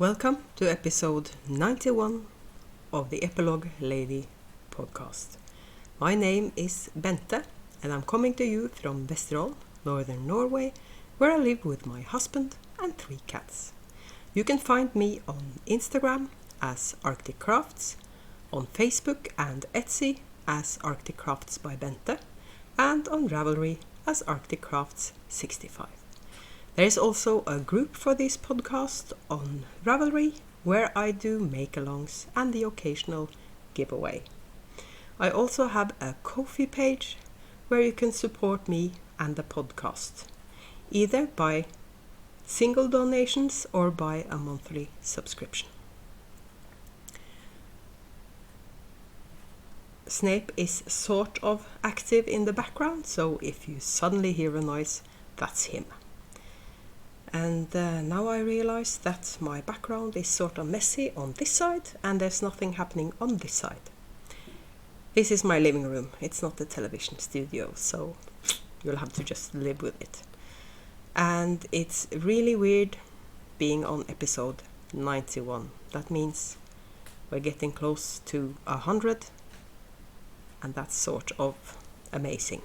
Welcome to episode 91 of the Epilogue Lady podcast. My name is Bente and I'm coming to you from Vesterålen, northern Norway, where I live with my husband and 3 cats. You can find me on Instagram as Arctic Crafts, on Facebook and Etsy as Arctic Crafts by Bente, and on Ravallee as Arctic Crafts 65. There is also a group for this podcast on Ravallee where I do make-alongs and the occasional giveaway. I also have a Ko-fi page where you can support me and the podcast, either by single donations or by a monthly subscription. Snape is sort of active in the background, so if you suddenly hear a noise, that's him. And now I realize that my background is sort of messy on this side and there's nothing happening on this side. This is my living room. It's not a television studio, so you'll have to just live with it. And it's really weird being on episode 91. That means we're getting close to 100, and that's sort of amazing.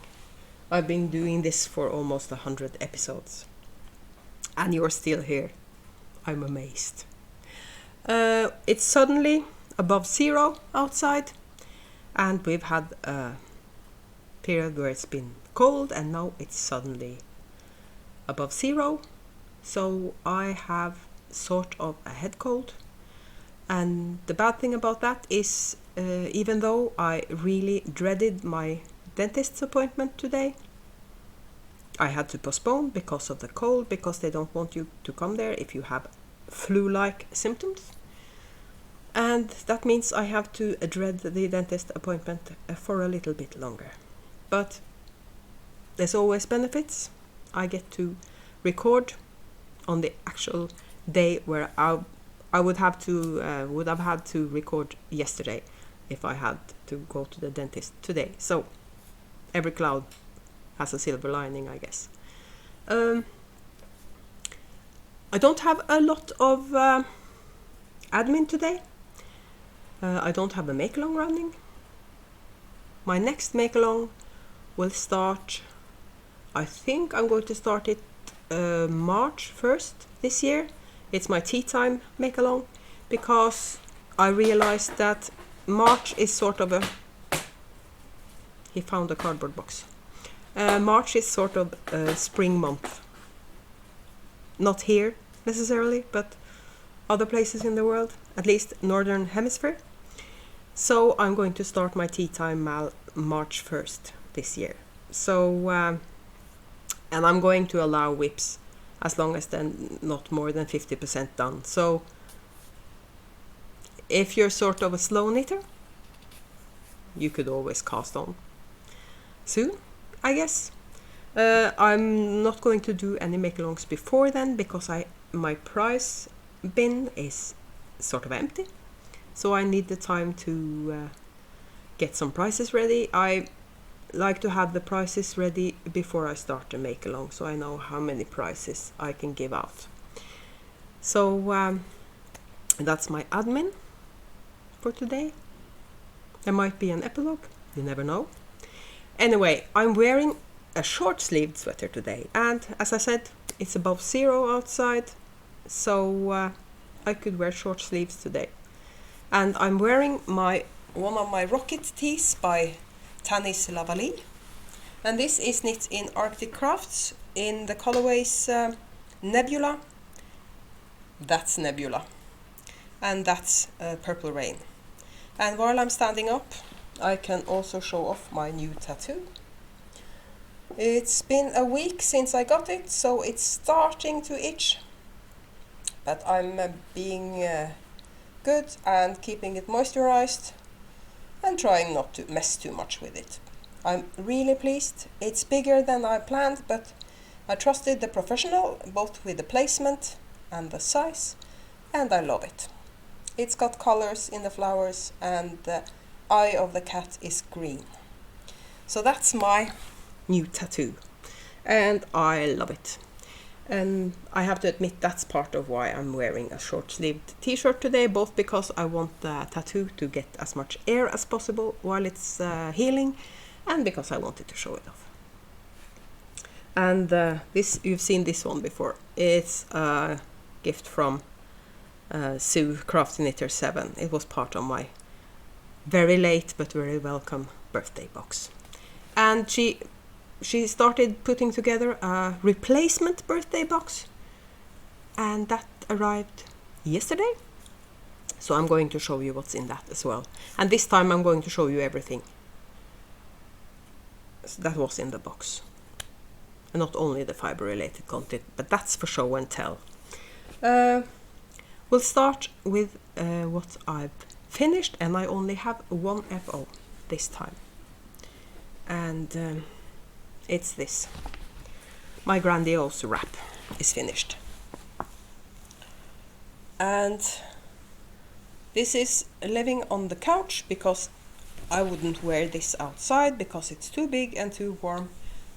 I've been doing this for almost 100 episodes. And you're still here. I'm amazed. It's suddenly above 0 outside, and we've had a period where it's been cold, and now it's suddenly above 0. So I have sort of a head cold. And the bad thing about that is, even though I really dreaded my dentist's appointment today, I had to postpone because of the cold, because they don't want you to come there if you have flu-like symptoms. And that means I have to dread the dentist appointment for a little bit longer. But there's always benefits. I get to record on the actual day where I would have had to record yesterday if I had to go to the dentist today. So every cloud has a silver lining, I guess. I don't have a lot of admin today. I don't have a make-along running. My next make-along will start, I think I'm going to start it March 1st this year. It's my tea time make-along, because I realized that March is sort of a... He found a cardboard box. March is sort of a spring month. Not here necessarily, but other places in the world, at least northern hemisphere. So I'm going to start my tea time March 1st this year. So, and I'm going to allow whips as long as they're not more than 50% done. So if you're sort of a slow knitter, you could always cast on soon, I guess. I'm not going to do any make-alongs before then, because my prize bin is sort of empty. So I need the time to get some prizes ready. I like to have the prizes ready before I start the make-along, so I know how many prizes I can give out. So that's my admin for today. There might be an epilogue, you never know. Anyway, I'm wearing a short-sleeved sweater today, and as I said, it's above 0 outside, so I could wear short sleeves today. And I'm wearing one of my rocket tees by Tanis Lavallee, and this is knit in Arctic Crafts in the colorways Nebula. That's Nebula, and that's Purple Rain. And while I'm standing up, I can also show off my new tattoo. It's been a week since I got it, so it's starting to itch. But I'm being good and keeping it moisturized and trying not to mess too much with it. I'm really pleased. It's bigger than I planned, but I trusted the professional, both with the placement and the size, and I love it. It's got colors in the flowers, and the eye of the cat is green. So that's my new tattoo, and I love it. And I have to admit that's part of why I'm wearing a short-sleeved t-shirt today, both because I want the tattoo to get as much air as possible while it's healing, and because I wanted to show it off. And this, you've seen this one before. It's a gift from Sue Crafty Knitter 7. It was part of my very late but very welcome birthday box. And she started putting together a replacement birthday box, and that arrived yesterday. So I'm going to show you what's in that as well. And this time I'm going to show you everything that was in the box. And not only the fiber related content, but that's for show and tell. We'll start with what I've finished, and I only have one FO this time. And it's this. My Grandiose wrap is finished. And this is living on the couch because I wouldn't wear this outside because it's too big and too warm.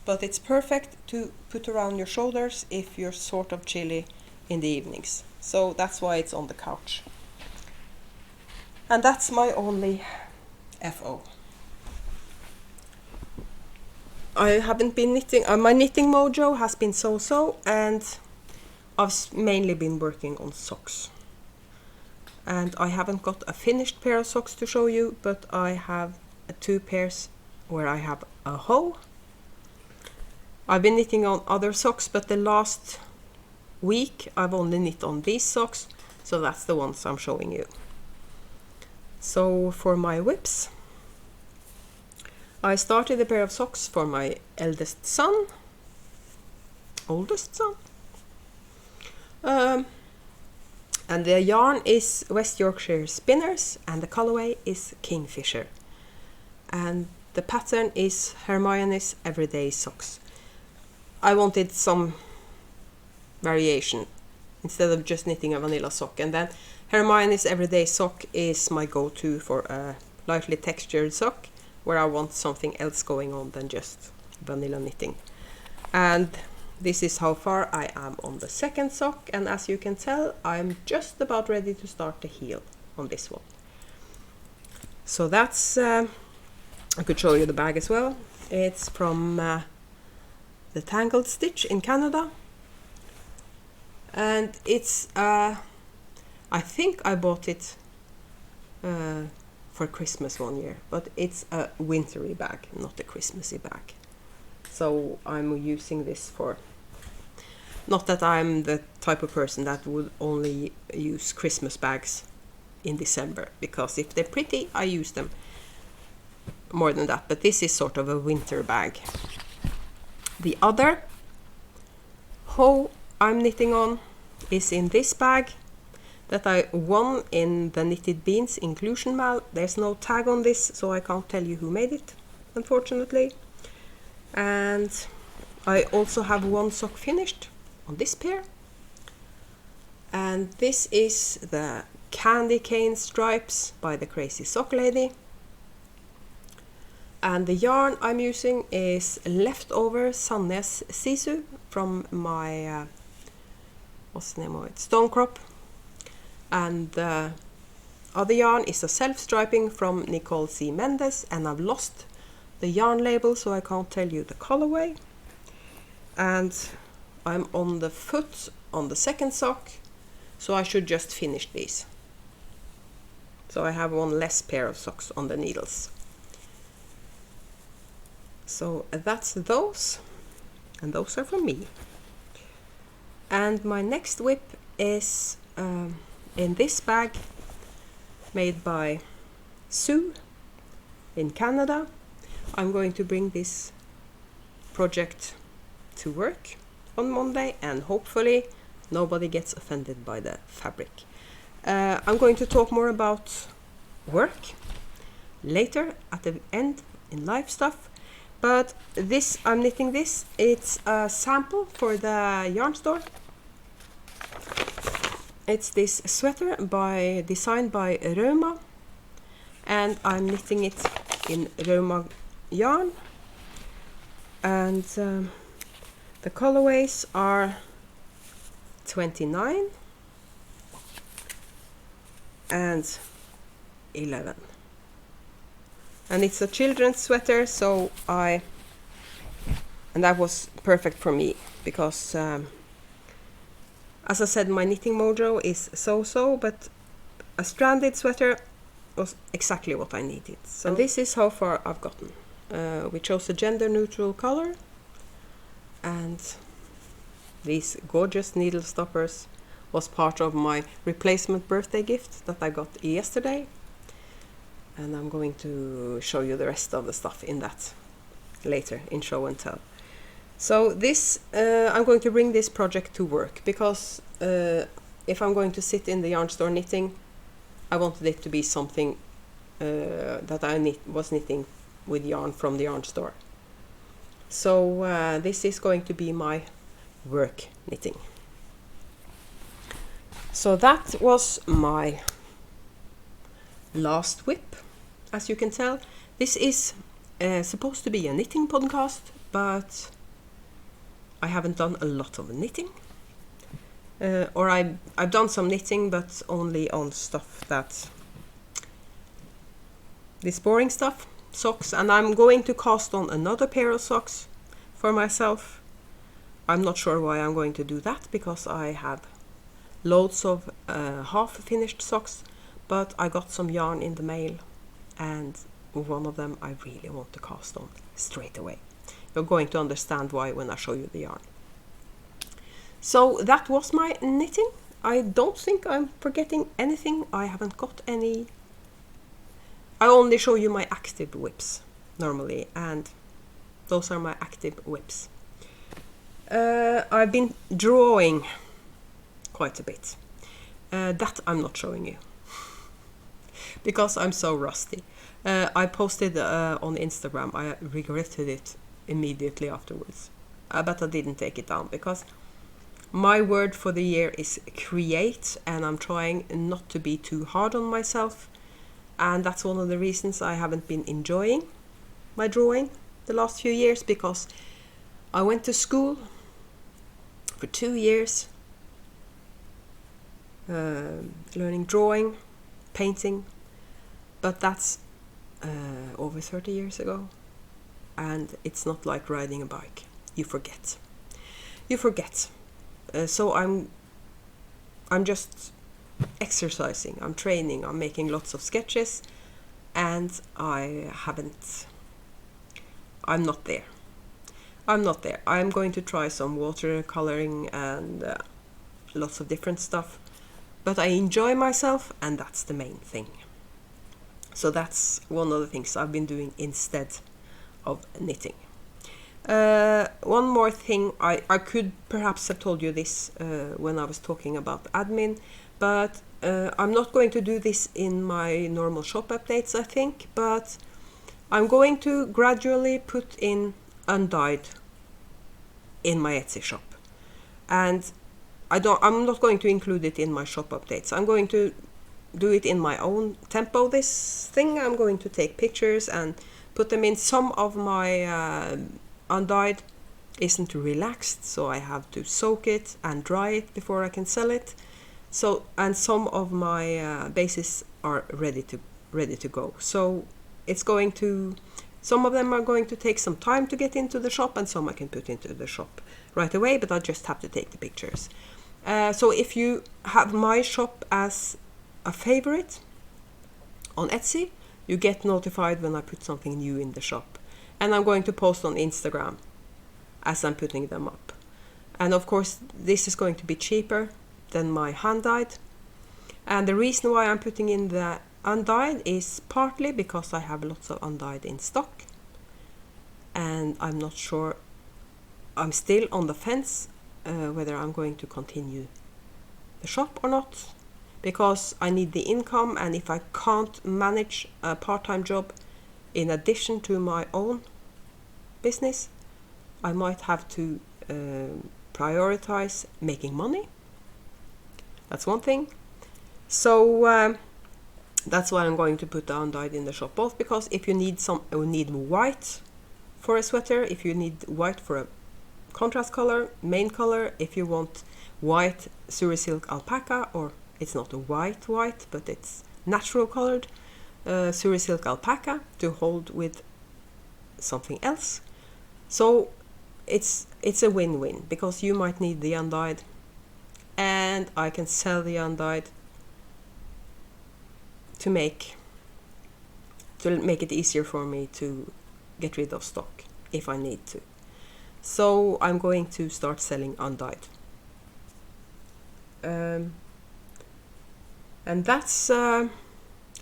But it's perfect to put around your shoulders if you're sort of chilly in the evenings. So that's why it's on the couch. And that's my only FO. I haven't been knitting, my knitting mojo has been so-so, and I've mainly been working on socks. And I haven't got a finished pair of socks to show you, but I have 2 pairs where I have a hoe. I've been knitting on other socks, but the last week I've only knit on these socks, so that's the ones I'm showing you. So for my whips, I started a pair of socks for my oldest son. And the yarn is West Yorkshire Spinners, and the colorway is Kingfisher. And the pattern is Hermione's Everyday Socks. I wanted some variation instead of just knitting a vanilla sock. And then Hermione's Everyday Sock is my go-to for a lightly textured sock where I want something else going on than just vanilla knitting. And this is how far I am on the second sock, and as you can tell, I'm just about ready to start the heel on this one. So that's, I could show you the bag as well. It's from the Tangled Stitch in Canada. And it's, I think I bought it for Christmas one year, but it's a wintry bag, not a Christmassy bag. So I'm using this for, not that I'm the type of person that would only use Christmas bags in December, because if they're pretty, I use them more than that, but this is sort of a winter bag. The other hoe I'm knitting on is in this bag that I won in the Knitted Beans inclusion mal. There's no tag on this, so I can't tell you who made it, unfortunately. And I also have one sock finished on this pair. And this is the Candy Cane Stripes by the Crazy Sock Lady. And the yarn I'm using is leftover Sandnes Sisu from my, what's the name of it, Stonecrop. And the other yarn is a self-striping from Nicole C. Mendes, and I've lost the yarn label, so I can't tell you the colorway. And I'm on the foot on the second sock, so I should just finish these. So I have one less pair of socks on the needles. So that's those, and those are for me. And my next whip is in this bag made by Sue in Canada. I'm going to bring this project to work on Monday, and hopefully nobody gets offended by the fabric. I'm going to talk more about work later at the end in live stuff, but this, I'm knitting this, it's a sample for the yarn store. It's this sweater designed by Rauma, and I'm knitting it in Rauma yarn. And the colorways are 29 and 11. And it's a children's sweater, so and that was perfect for me because as I said, my knitting mojo is so, but a stranded sweater was exactly what I needed. So, and this is how far I've gotten. We chose a gender neutral color, and these gorgeous needle stoppers was part of my replacement birthday gift that I got yesterday. And I'm going to show you the rest of the stuff in that later in show and tell. So this, I'm going to bring this project to work because if I'm going to sit in the yarn store knitting, I wanted it to be something that I was knitting with yarn from the yarn store. So this is going to be my work knitting. So that was my last whip. As you can tell, this is supposed to be a knitting podcast, but I haven't done a lot of knitting. Or I've done some knitting, but only on stuff that this boring stuff, socks, and I'm going to cast on another pair of socks for myself. I'm not sure why I'm going to do that, because I have loads of half-finished socks, but I got some yarn in the mail, and one of them I really want to cast on straight away. You're going to understand why when I show you the yarn. So that was my knitting. I don't think I'm forgetting anything. I haven't got any. I only show you my active whips normally, and those are my active whips. I've been drawing quite a bit. That I'm not showing you because I'm so rusty. I posted on Instagram. I regretted it immediately afterwards, but I didn't take it down because my word for the year is create, and I'm trying not to be too hard on myself, and that's one of the reasons I haven't been enjoying my drawing the last few years, because I went to school for 2 years learning drawing, painting, but that's over 30 years ago, and it's not like riding a bike. You forget. So I'm just exercising, I'm training, I'm making lots of sketches, and I'm not there. I'm going to try some watercoloring and lots of different stuff, but I enjoy myself, and that's the main thing. So that's one of the things I've been doing instead of knitting. One more thing, I could perhaps have told you this when I was talking about admin, but I'm not going to do this in my normal shop updates, I think, but I'm going to gradually put in undyed in my Etsy shop, and I'm not going to include it in my shop updates. I'm going to do it in my own tempo. This thing, I'm going to take pictures and put them in. Some of my undyed isn't relaxed, so I have to soak it and dry it before I can sell it. So, and some of my bases are ready to go. So it's going to, some of them are going to take some time to get into the shop, and some I can put into the shop right away, but I just have to take the pictures. So if you have my shop as a favorite on Etsy, you get notified when I put something new in the shop. And I'm going to post on Instagram as I'm putting them up. And of course, this is going to be cheaper than my hand-dyed. And the reason why I'm putting in the undyed is partly because I have lots of undyed in stock. And I'm not sure, I'm still on the fence whether I'm going to continue the shop or not, because I need the income, and if I can't manage a part-time job in addition to my own business, I might have to prioritize making money. That's one thing. So that's why I'm going to put the undyed in the shop, both because if you need white for a sweater, if you need white for a contrast color, main color, if you want white Surisilk alpaca, or it's not a white, but it's natural colored Surisilk alpaca to hold with something else. So it's a win-win, because you might need the undyed and I can sell the undyed to make it easier for me to get rid of stock if I need to. So I'm going to start selling undyed. And that's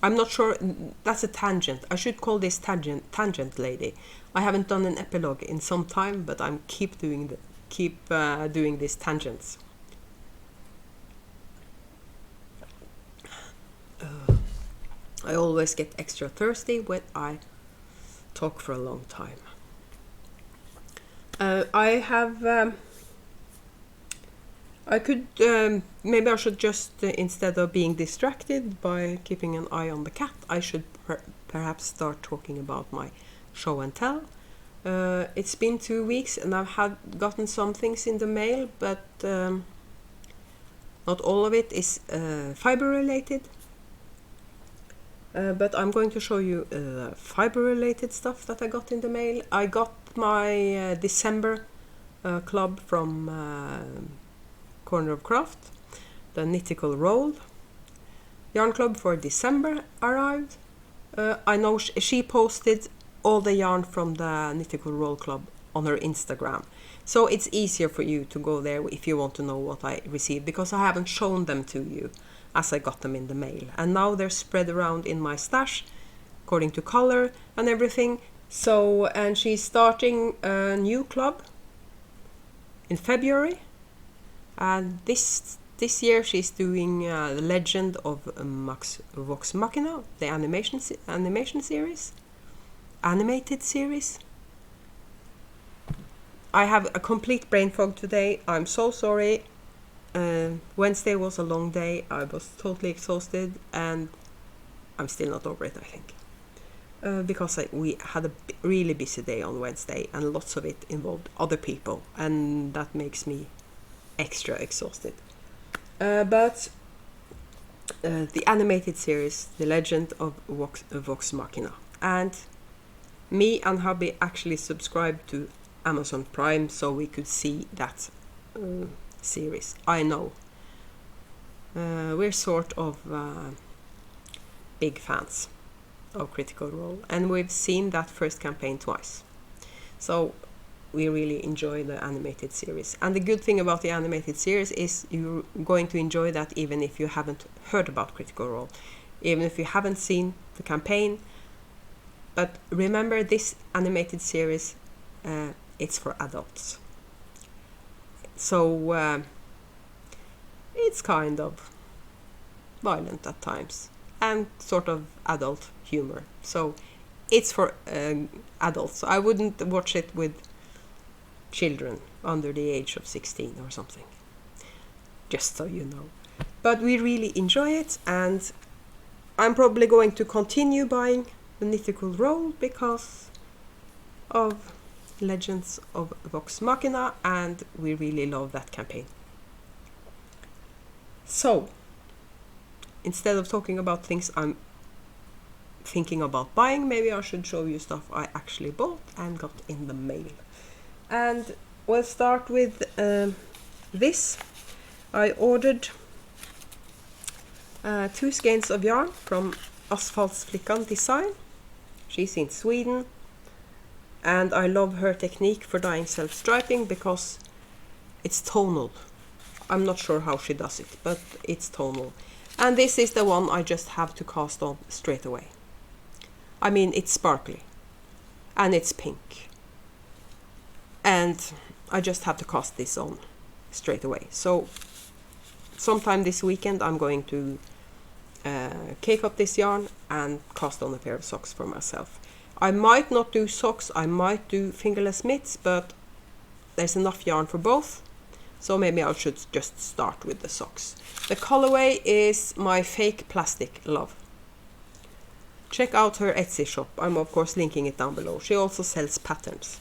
I'm not sure, that's a tangent. I should call this tangent lady. I haven't done an epilogue in some time, but I'm keep doing these tangents. I always get extra thirsty when I talk for a long time. Maybe I should just, instead of being distracted by keeping an eye on the cat, I should perhaps start talking about my show and tell. It's been 2 weeks and I've gotten some things in the mail, but not all of it is fiber related. But I'm going to show you fiber related stuff that I got in the mail. I got my December club from Corner of Craft, the Knitical Roll yarn club for December arrived. I know she posted all the yarn from the Knitical Roll club on her Instagram, so it's easier for you to go there if you want to know what I received, because I haven't shown them to you as I got them in the mail, and now they're spread around in my stash according to color and everything. So, and she's starting a new club in February, and this year she's doing the Legend of Vox Machina, the animated series. I have a complete brain fog today. I'm so sorry. Wednesday was a long day. I was totally exhausted, and I'm still not over it, I think. Because we had a really busy day on Wednesday, and lots of it involved other people, and that makes me extra exhausted. But the animated series, The Legend of Vox Machina, and me and hubby actually subscribed to Amazon Prime so we could see that series. I know we're sort of big fans of Critical Role, and we've seen that first campaign twice, so we really enjoy the animated series. And the good thing about the animated series is you're going to enjoy that even if you haven't heard about Critical Role, even if you haven't seen the campaign. But remember, this animated series, it's for adults. So it's kind of violent at times and sort of adult humor. So it's for adults. I wouldn't watch it with children under the age of 16 or something, just so you know. But we really enjoy it, and I'm probably going to continue buying the Knitical Roll because of Legends of Vox Machina, and we really love that campaign. So instead of talking about things I'm thinking about buying, maybe I should show you stuff I actually bought and got in the mail. And we'll start with this. I ordered 2 skeins of yarn from Asfaltsflickan Design. She's in Sweden, and I love her technique for dyeing self-striping because it's tonal. I'm not sure how she does it, but it's tonal. And this is the one I just have to cast on straight away. I mean, it's sparkly and it's pink, and I just have to cast this on straight away. So sometime this weekend I'm going to cake up this yarn and cast on a pair of socks for myself. I might not do socks, I might do fingerless mitts, but there's enough yarn for both, so maybe I should just start with the socks. The colorway is my fake plastic love. Check out her Etsy shop. I'm of course linking it down below. She also sells patterns.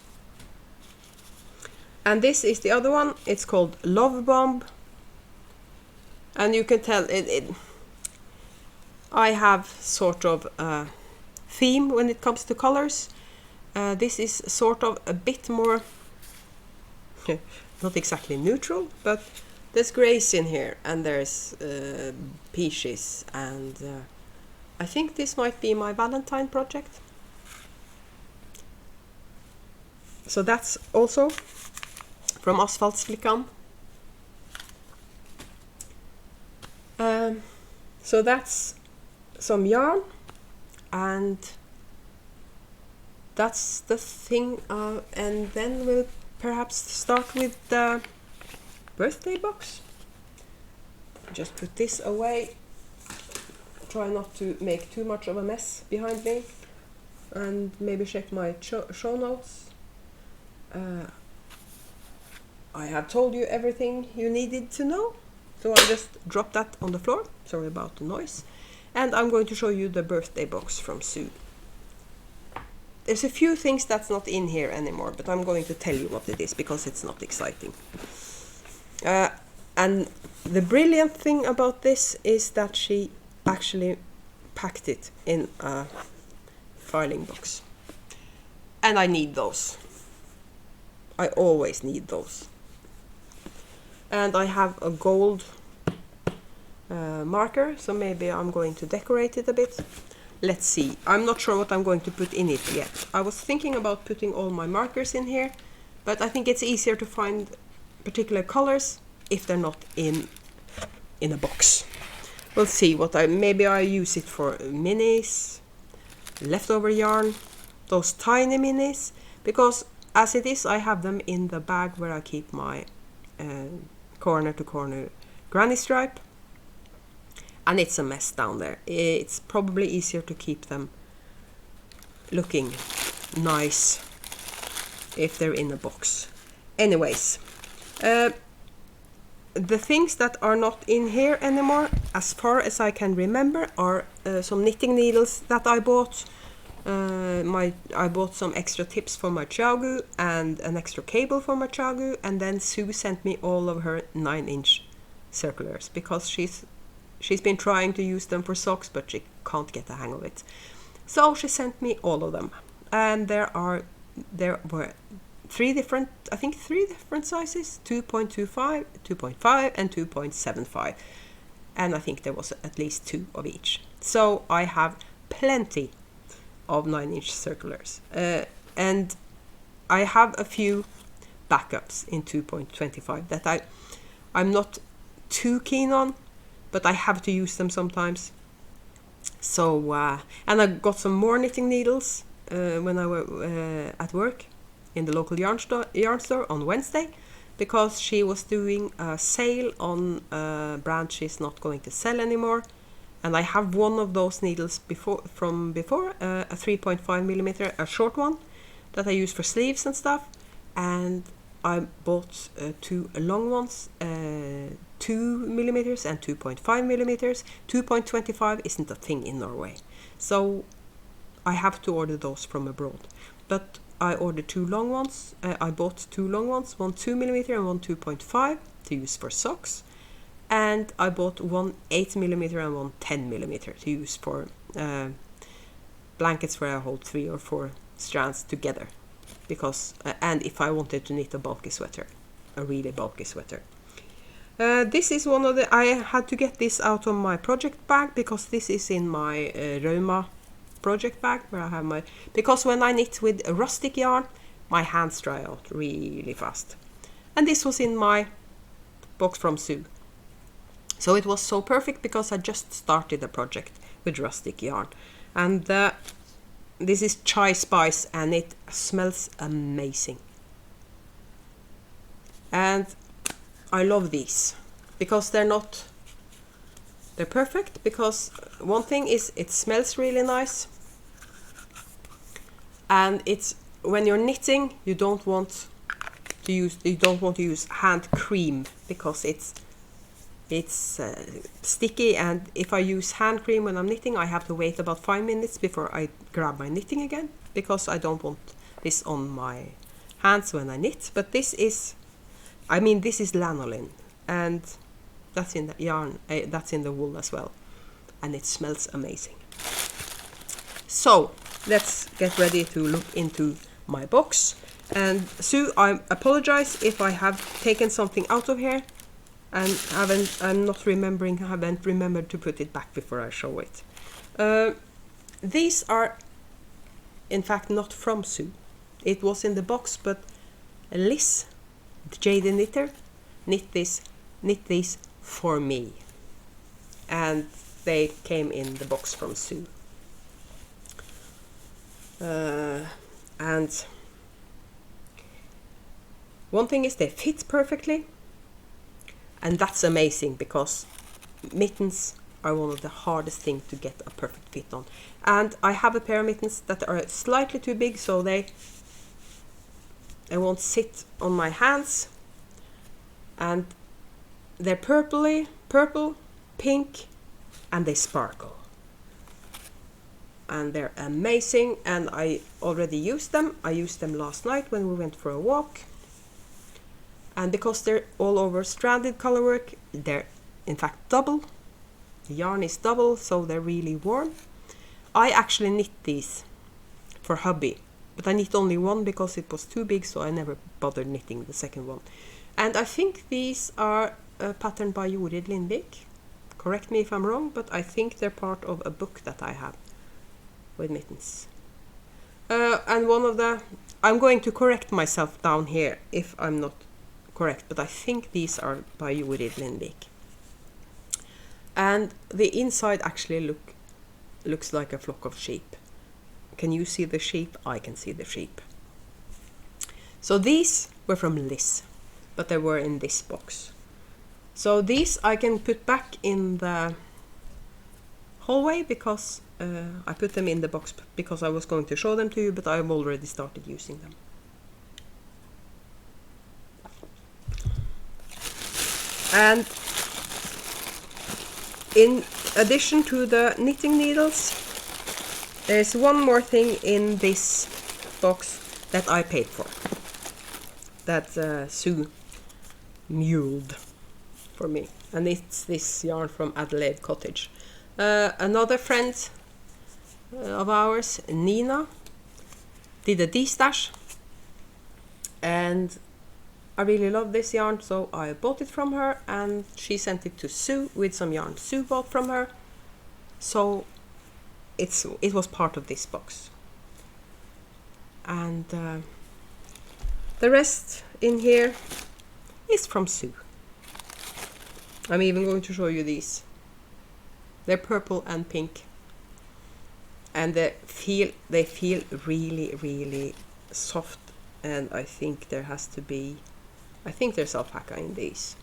And this is the other one. It's called Love Bomb, And you can tell I have sort of a theme when it comes to colors. This is sort of a bit more, not exactly neutral, but there's grays in here, and there's peaches, and I think this might be my Valentine project. So that's also from Asfaltsflickan. So that's some yarn, and that's the thing, and then we'll perhaps start with the birthday box. Just put this away, try not to make too much of a mess behind me, and maybe check my show notes. I have told you everything you needed to know, so I'll just drop that on the floor. Sorry about the noise. And I'm going to show you the birthday box from Sue. There's a few things that's not in here anymore, but I'm going to tell you what it is because it's not exciting. And the brilliant thing about this is that she actually packed it in a filing box. And I need those. I always need those. And I have a gold marker, so maybe I'm going to decorate it a bit. Let's see. I'm not sure what I'm going to put in it yet. I was thinking about putting all my markers in here, but I think it's easier to find particular colors if they're not in a box. We'll see what maybe I use it for minis, leftover yarn, those tiny minis, because as it is I have them in the bag where I keep my corner to corner granny stripe, and it's a mess down there. It's probably easier to keep them looking nice if they're in a box. Anyways, the things that are not in here anymore, as far as I can remember, are some knitting needles that I bought. I bought some extra tips for my chagu and an extra cable for my chagu, and then Sue sent me all of her 9-inch circulars because she's been trying to use them for socks, but she can't get the hang of it. So she sent me all of them, and there were three different sizes: 2.25, 2.5, and 2.75, and I think there was at least 2 of each. So I have plenty of 9-inch circulars, and I have a few backups in 2.25 that I'm not too keen on, but I have to use them sometimes. So and I got some more knitting needles when I were at work in the local yarn store on Wednesday, because she was doing a sale on a brand she's not going to sell anymore. And I have one of those needles from before, a 3.5 millimeter, a short one that I use for sleeves and stuff. And I bought 2 long ones, 2 millimeters and 2.5 millimeters. 2.25 isn't a thing in Norway, so I have to order those from abroad. But I ordered 2 long ones. I bought 2 long ones, one 2 millimeter and one 2.5 to use for socks. And I bought one 8 millimeter and one 10 millimeter to use for blankets where I hold 3 or 4 strands together. Because and if I wanted to knit a bulky sweater, a really bulky sweater. This is one of the, I had to get this out of my project bag because this is in my Rauma project bag where I have my, because when I knit with rustic yarn, my hands dry out really fast. And this was in my box from Sue. So it was so perfect because I just started a project with rustic yarn. And this is chai spice and it smells amazing. And I love these because they're perfect, because one thing is it smells really nice, and it's when you're knitting you don't want to use hand cream because it's sticky, and if I use hand cream when I'm knitting I have to wait about 5 minutes before I grab my knitting again, because I don't want this on my hands when I knit. But this is lanolin, and That's in the yarn, that's in the wool as well. And it smells amazing. So let's get ready to look into my box. And Sue, I apologize if I have taken something out of here and haven't remembered to put it back before I show it. These are in fact not from Sue. It was in the box, but Liz, the Jade Knitter, knit these for me. And they came in the box from Sue. And one thing is they fit perfectly, and that's amazing because mittens are one of the hardest things to get a perfect fit on. And I have a pair of mittens that are slightly too big, so they won't sit on my hands. And they're purple, pink, and they sparkle. And they're amazing, and I already used them. I used them last night when we went for a walk. And because they're all over stranded colorwork, they're in fact double. The yarn is double, so they're really warm. I actually knit these for hubby, but I knit only one because it was too big, so I never bothered knitting the second one. And I think these are patterned by Jorid Lindvik. Correct me if I'm wrong, but I think they're part of a book that I have with mittens. And one of the... I'm going to correct myself down here if I'm not correct, but I think these are by Jorid Lindvik. And the inside actually looks like a flock of sheep. Can you see the sheep? I can see the sheep. So these were from Liz, but they were in this box. So these I can put back in the hallway because I put them in the box because I was going to show them to you, but I've already started using them. And in addition to the knitting needles, there's one more thing in this box that I paid for, that Sue muled for me, and it's this yarn from Adelaide Cottage. Another friend of ours, Nina, did a D-stash, and I really love this yarn, so I bought it from her, and she sent it to Sue with some yarn Sue bought from her. So it was part of this box. And the rest in here is from Sue. I'm even going to show you these. They're purple and pink, and they feel really, really soft. And I think there has to be, I think there's alpaca in these.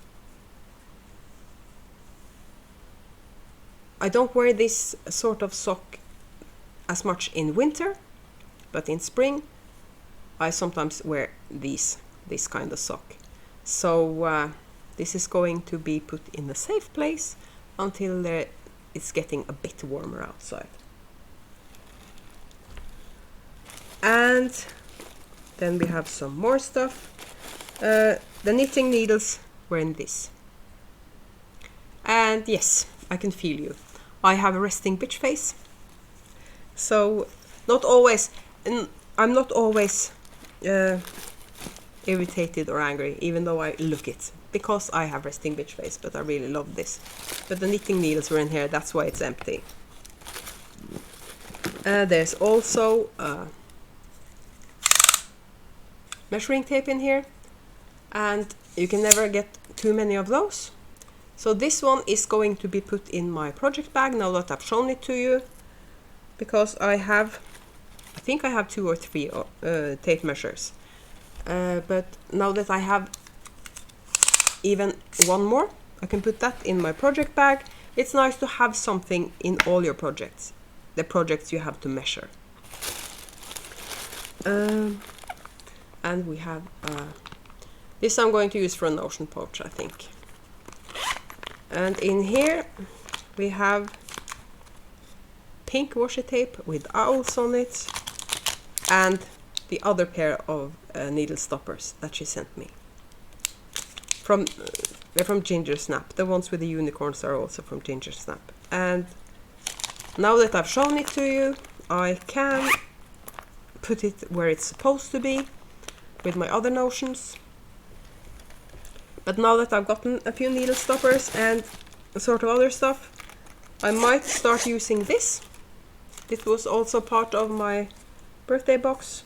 I don't wear this sort of sock as much in winter, but in spring I sometimes wear this kind of sock. So this is going to be put in a safe place until it's getting a bit warmer outside. And then we have some more stuff. The knitting needles were in this. And yes, I can feel you. I have a resting bitch face. So I'm not always irritated or angry, even though I look it, because I have resting bitch face, but I really love this. But the knitting needles were in here, that's why it's empty. There's also measuring tape in here, and you can never get too many of those. So this one is going to be put in my project bag now that I've shown it to you, because I think I have 2 or 3 tape measures. But now that I have even one more, I can put that in my project bag. It's nice to have something in all your projects, the projects you have to measure. And we have this I'm going to use for a notion pouch, I think. And in here we have pink washi tape with owls on it, and the other pair of needle stoppers that she sent me. From They're from Ginger Snap. The ones with the unicorns are also from Ginger Snap. And now that I've shown it to you, I can put it where it's supposed to be with my other notions. But now that I've gotten a few needle stoppers and sort of other stuff, I might start using this. It was also part of my birthday box.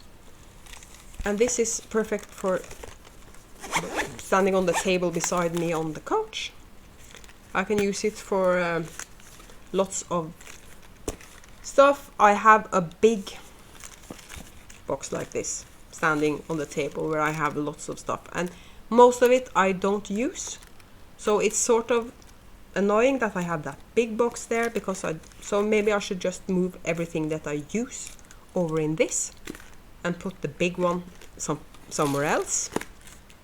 And this is perfect for standing on the table beside me on the couch. I can use it for lots of stuff. I have a big box like this standing on the table where I have lots of stuff, and most of it I don't use, so it's sort of annoying that I have that big box there, because so maybe I should just move everything that I use over in this and put the big one somewhere else.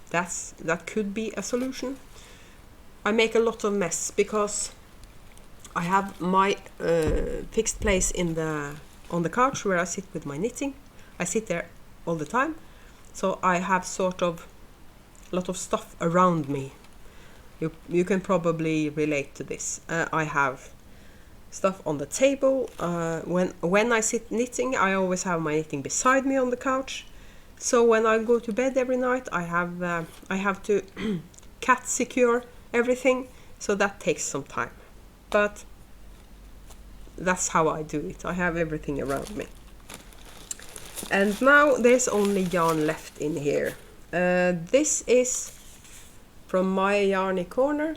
That could be a solution. I make a lot of mess because I have my fixed place on the couch where I sit with my knitting. I sit there all the time, so I have sort of a lot of stuff around me. You can probably relate to this. I have stuff on the table. When I sit knitting, I always have my knitting beside me on the couch. So when I go to bed every night, I have to cat secure everything, so that takes some time. But that's how I do it. I have everything around me. And now there's only yarn left in here. This is from my Yarny Corner,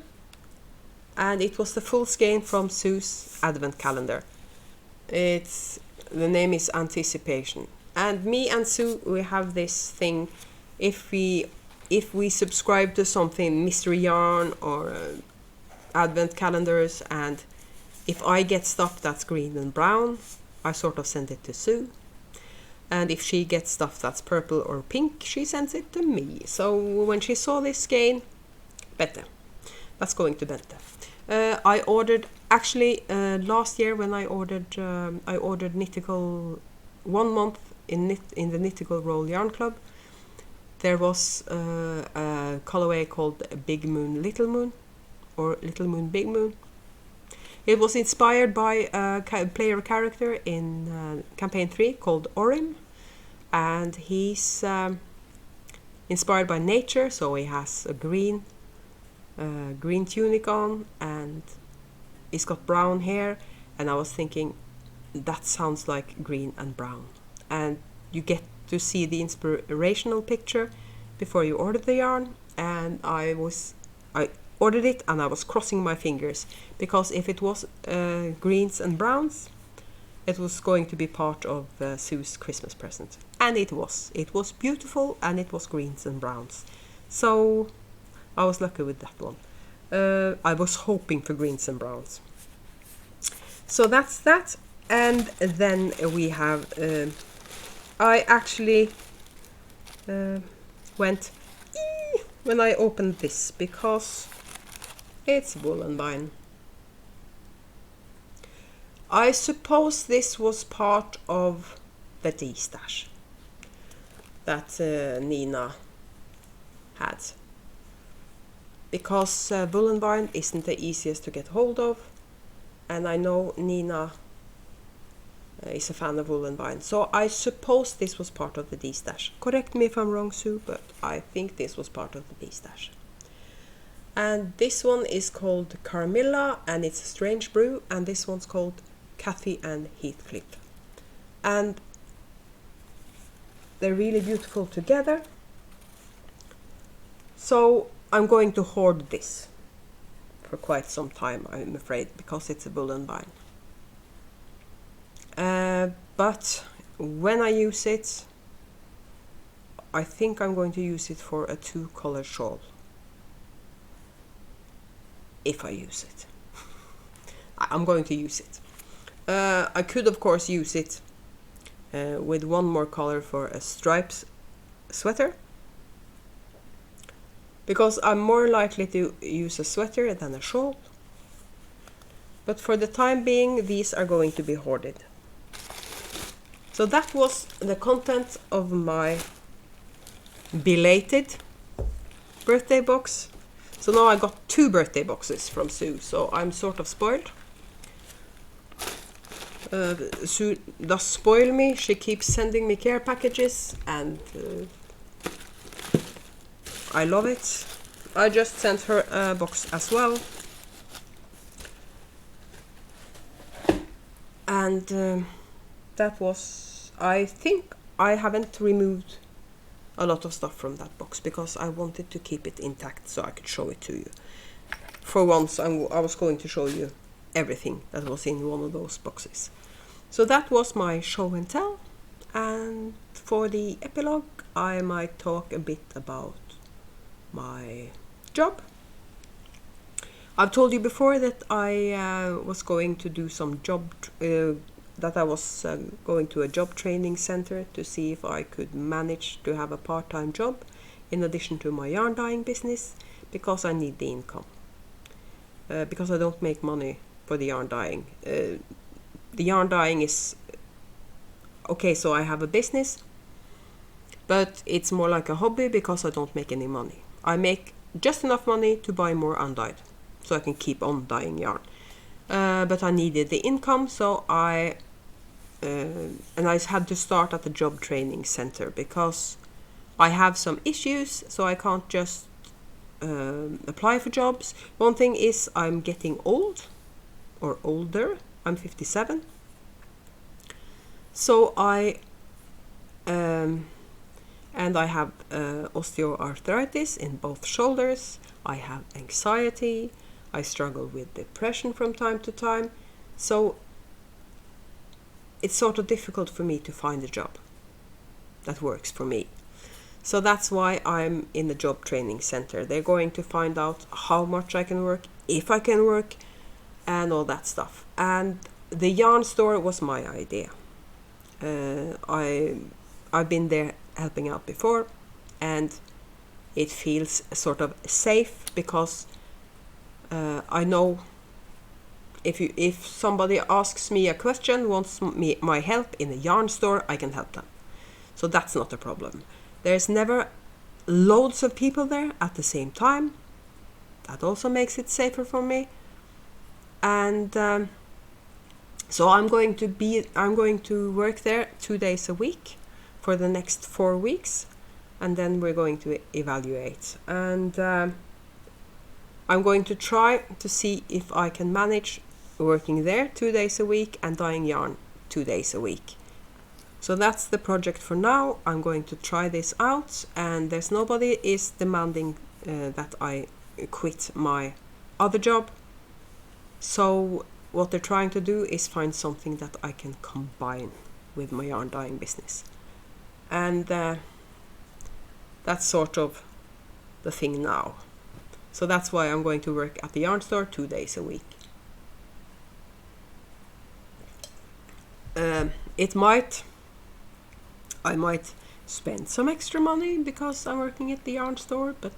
and it was the full skein from Sue's advent calendar. The name is Anticipation. And me and Sue, we have this thing, if we subscribe to something, mystery yarn or advent calendars, and if I get stuff that's green and brown, I sort of send it to Sue. And if she gets stuff that's purple or pink, she sends it to me. So when she saw this skein, Bette. That's going to Bette. I ordered, actually last year when I ordered Knitical 1 month in the Knitical Roll Yarn Club. There was a colorway called Big Moon Little Moon, or Little Moon Big Moon. It was inspired by a player character in campaign 3 called Orim, and he's inspired by nature, so he has a green tunic on, and he's got brown hair, and I was thinking that sounds like green and brown, and you get to see the inspirational picture before you order the yarn. And I ordered it, and I was crossing my fingers, because if it was greens and browns, it was going to be part of Sue's Christmas present. And it was. It was beautiful, and it was greens and browns. So I was lucky with that one. I was hoping for greens and browns. So that's that. And then we have... I actually went when I opened this, because it's woolen vine. I suppose this was part of the D-stash that Nina had, because woolen vine isn't the easiest to get hold of, and I know Nina is a fan of woolen vine, so I suppose this was part of the D-stash. Correct me if I'm wrong, Sue, but I think this was part of the D-stash. And this one is called Carmilla, and it's a strange brew, and this one's called Kathy and Heathcliff. And they're really beautiful together. So I'm going to hoard this for quite some time, I'm afraid, because it's a woolen vine. But when I use it, I think I'm going to use it for a 2-color shawl. If I use it. I'm going to use it. I could of course use it with 1 more color for a stripes sweater, because I'm more likely to use a sweater than a shawl. But for the time being, these are going to be hoarded. So that was the content of my belated birthday box. So now I got 2 birthday boxes from Sue, so I'm sort of spoiled. Sue does spoil me. She keeps sending me care packages, and I love it. I just sent her a box as well. And that was, I think I haven't removed a lot of stuff from that box because I wanted to keep it intact so I could show it to you. For once I was going to show you everything that was in one of those boxes. So that was my show and tell, and for the epilogue I might talk a bit about my job. I've told you before that I was going to do some that I was going to a job training center to see if I could manage to have a part-time job in addition to my yarn dyeing business, because I need the income. Because I don't make money for the yarn dyeing. The yarn dyeing is okay, so I have a business, but it's more like a hobby because I don't make any money. I make just enough money to buy more undyed, so I can keep on dyeing yarn. But I needed the income, so I had to start at the job training center because I have some issues, so I can't just apply for jobs. One thing is I'm getting old, or older. I'm 57. So I have osteoarthritis in both shoulders. I have anxiety. I struggle with depression from time to time. So it's sort of difficult for me to find a job that works for me. So that's why I'm in the job training center. They're going to find out how much I can work, if I can work, and all that stuff. And the yarn store was my idea. I've been there helping out before, and it feels sort of safe because I know if somebody asks me a question, wants my help in a yarn store, I can help them. So that's not a problem. There's never loads of people there at the same time. That also makes it safer for me. And so I'm going to work there 2 days a week for the next 4 weeks, and then we're going to evaluate. And I'm going to try to see if I can manage working there 2 days a week and dyeing yarn 2 days a week. So that's the project for now. I'm going to try this out, and there's nobody is demanding that I quit my other job. So what they're trying to do is find something that I can combine with my yarn dyeing business. And that's sort of the thing now. So that's why I'm going to work at the yarn store 2 days a week. I might spend some extra money because I'm working at the yarn store, but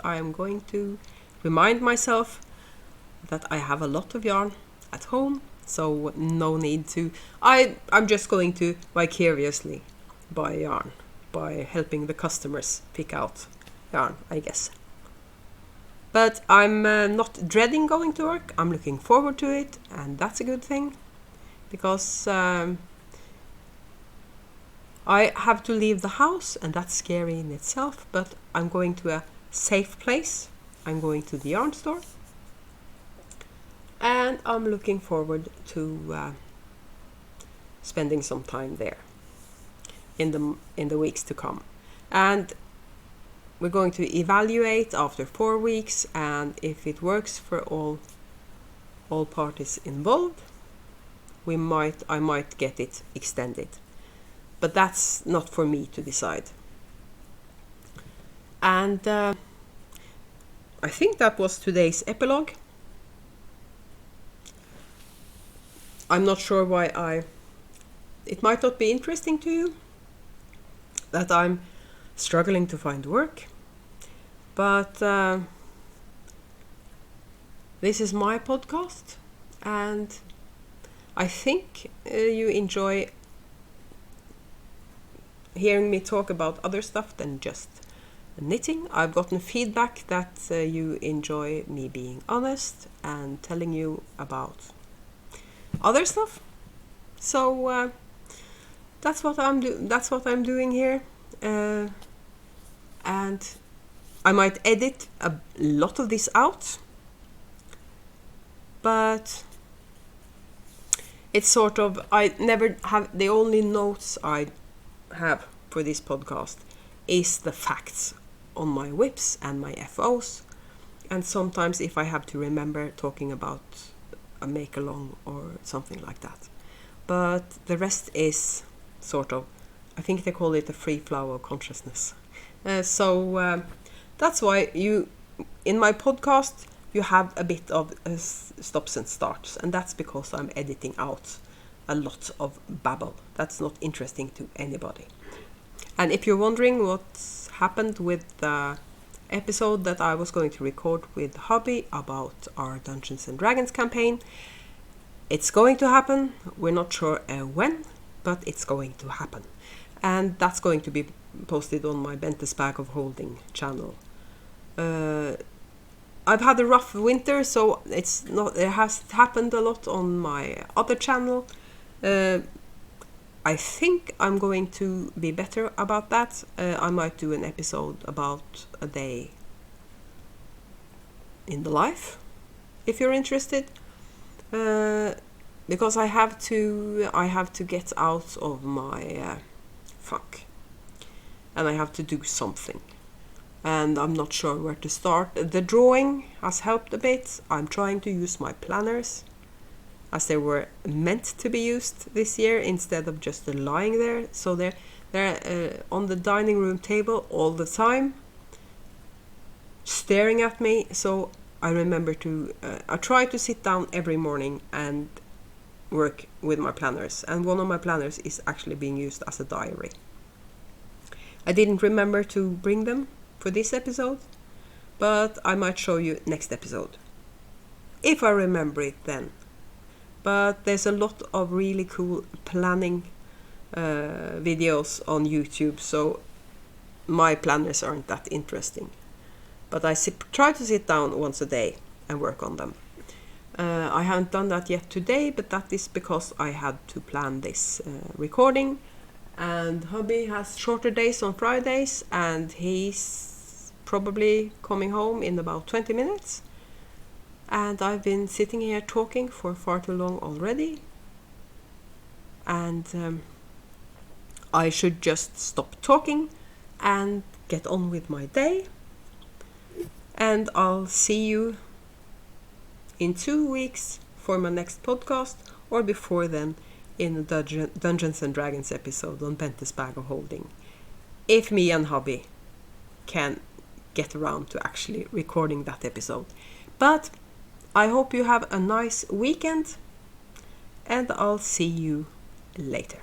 I'm going to remind myself that I have a lot of yarn at home, so no need to. I'm just going to vicariously buy yarn by helping the customers pick out yarn, I guess. But I'm not dreading going to work. I'm looking forward to it, and that's a good thing, because I have to leave the house, and that's scary in itself, but I'm going to a safe place. I'm going to the yarn store, and I'm looking forward to spending some time there in the weeks to come. And we're going to evaluate after 4 weeks, and if it works for all parties involved, I might get it extended. But that's not for me to decide. And I think that was today's epilogue. I'm not sure why it might not be interesting to you that I'm struggling to find work, but this is my podcast, and I think you enjoy hearing me talk about other stuff than just knitting. I've gotten feedback that you enjoy me being honest and telling you about other stuff. So that's what I'm doing here, and I might edit a lot of this out, but it's sort of, I never have, the only notes I have for this podcast is the facts on my whips and my FOs, and sometimes if I have to remember talking about a make along or something like that. But the rest is sort of, I think they call it the free flow of consciousness. So that's why in my podcast, you have a bit of stops and starts, and that's because I'm editing out a lot of babble. That's not interesting to anybody. And if you're wondering what's happened with the episode that I was going to record with Hobby about our Dungeons and Dragons campaign, it's going to happen. We're not sure when, but it's going to happen. And that's going to be posted on my Bente's Bag of Holding channel. I've had a rough winter, so it has happened a lot on my other channel. I think I'm going to be better about that. I might do an episode about a day in the life, if you're interested. Because I have to get out of my funk, and I have to do something. And I'm not sure where to start. The drawing has helped a bit. I'm trying to use my planners as they were meant to be used this year, instead of just lying there. So they're on the dining room table all the time, staring at me. So I remember I try to sit down every morning and work with my planners. And one of my planners is actually being used as a diary. I didn't remember to bring them for this episode, but I might show you next episode, if I remember it then. But there's a lot of really cool planning videos on YouTube, so my planners aren't that interesting. But I try to sit down once a day and work on them. I haven't done that yet today, but that is because I had to plan this recording. And Hubby has shorter days on Fridays, and he's probably coming home in about 20 minutes. And I've been sitting here talking for far too long already. And I should just stop talking and get on with my day. And I'll see you in 2 weeks for my next podcast, or before then in the Dungeons and Dragons episode on Bente's Bag of Holding, if me and Hobby can get around to actually recording that episode. But I hope you have a nice weekend, and I'll see you later.